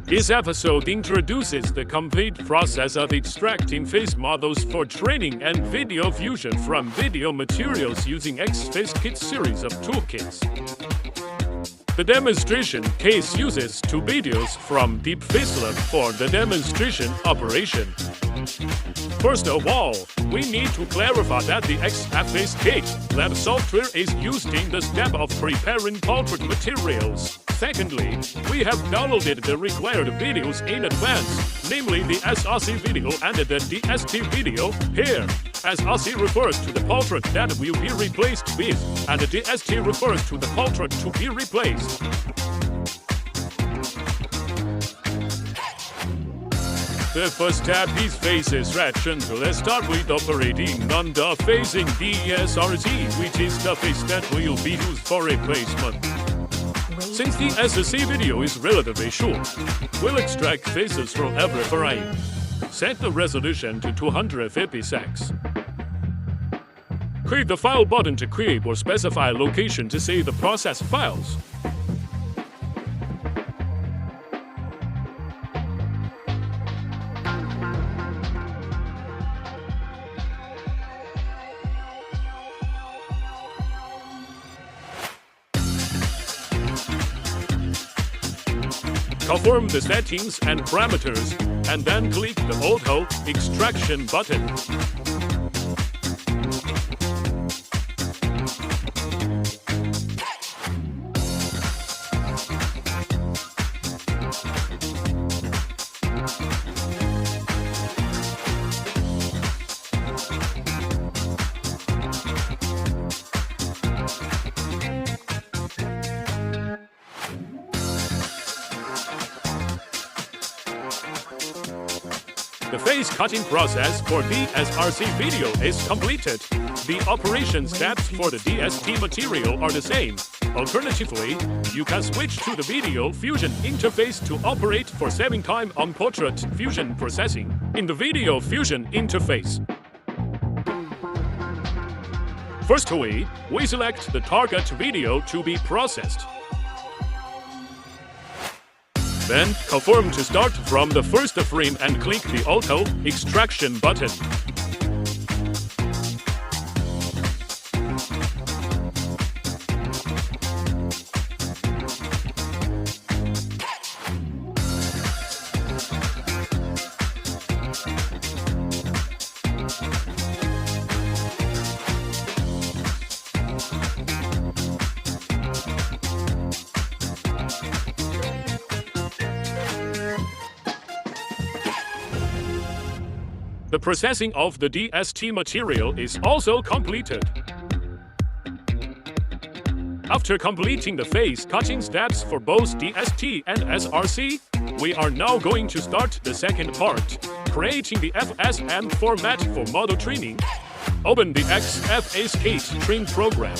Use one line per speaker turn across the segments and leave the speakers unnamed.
This episode introduces the complete process of extracting face models for training and video fusion from video materials using XFaceKit series of toolkits. The demonstration case uses 2 videos from Deep FaceLab for the demonstration operation. First of all, we need to clarify that the XFaceKit Lab software is used in the step of preparing portrait materials. Secondly, we have downloaded the required videos in advance, namely the SRC video and the DST video. Here, SRC refers to the portrait that will be replaced with, and the DST refers to the portrait to be replaced. The first step is face extraction, so let's start with operating on the facing DSRC, which is the face that will be used for replacement. Since the SRC video is relatively short, we'll extract faces from every frame. Set the resolution to 256. Click the File button to create or specify a location to save the processed files. Confirm the settings and parameters, and then click the Auto Extraction button. The face cutting process for the SRC video is completed. The operation steps for the DST material are the same. Alternatively, you can switch to the video fusion interface to operate for saving time on portrait fusion processing in the video fusion interface. Firstly, we select the target video to be processed. Then, confirm to start from the first frame and click the Auto Extraction button. The processing of the DST material is also completed. After completing the face cutting steps for both DST and SRC, we are now going to start the second part, creating the FSM format for model training. Open the XFaceKit Train program.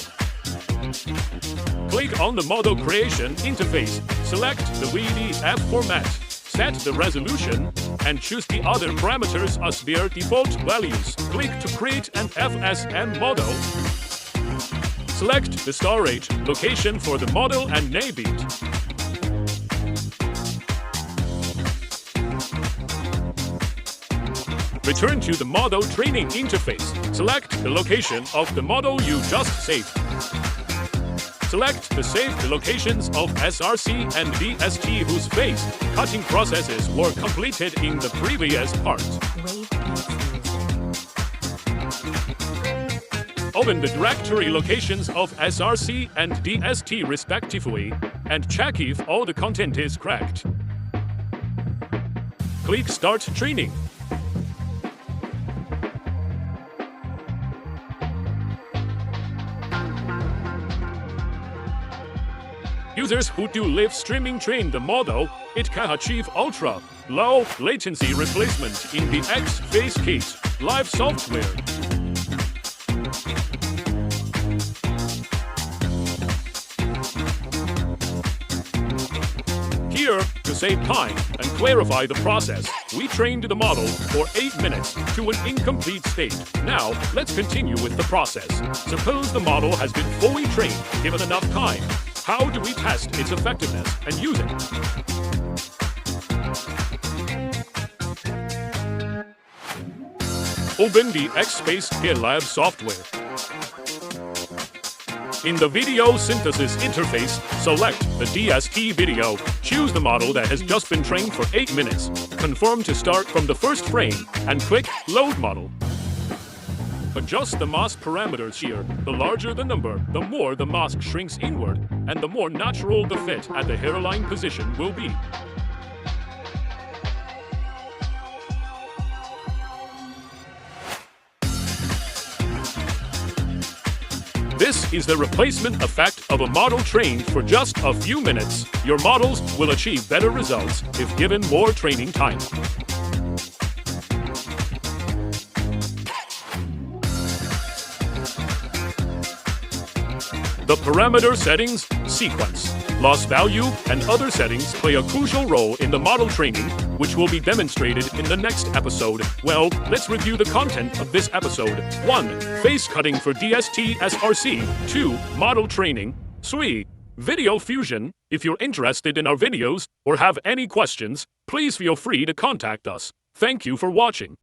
Click on the model creation interface, select the VDF format. Set the resolution, and choose the other parameters as their default values. Click to create an FSM model. Select the storage location for the model and name it. Return to the model training interface. Select the location of the model you just saved. Select the saved locations of SRC and DST whose face cutting processes were completed in the previous part. Open the directory locations of SRC and DST respectively, and check if all the content is correct. Click Start Training. Users who do live streaming train the model, it can achieve ultra-low latency replacement in the XFaceKit live software. Here, to save time and clarify the process, we trained the model for 8 minutes to an incomplete state. Now, let's continue with the process. Suppose the model has been fully trained, given enough time. How do we test its effectiveness and use it? Open the XFaceKit Lab software. In the Video Synthesis interface, select the DST video. Choose the model that has just been trained for 8 minutes. Confirm to start from the first frame, and click Load Model. Adjust the mask parameters here. The larger the number, the more the mask shrinks inward, and the more natural the fit at the hairline position will be. This is the replacement effect of a model trained for just a few minutes. Your models will achieve better results if given more training time. The parameter settings, sequence, loss value, and other settings play a crucial role in the model training, which will be demonstrated in the next episode. Well, let's review the content of this episode. 1. Face cutting for DST SRC. 2. Model training. 3. Video fusion. If you're interested in our videos or have any questions, please feel free to contact us. Thank you for watching.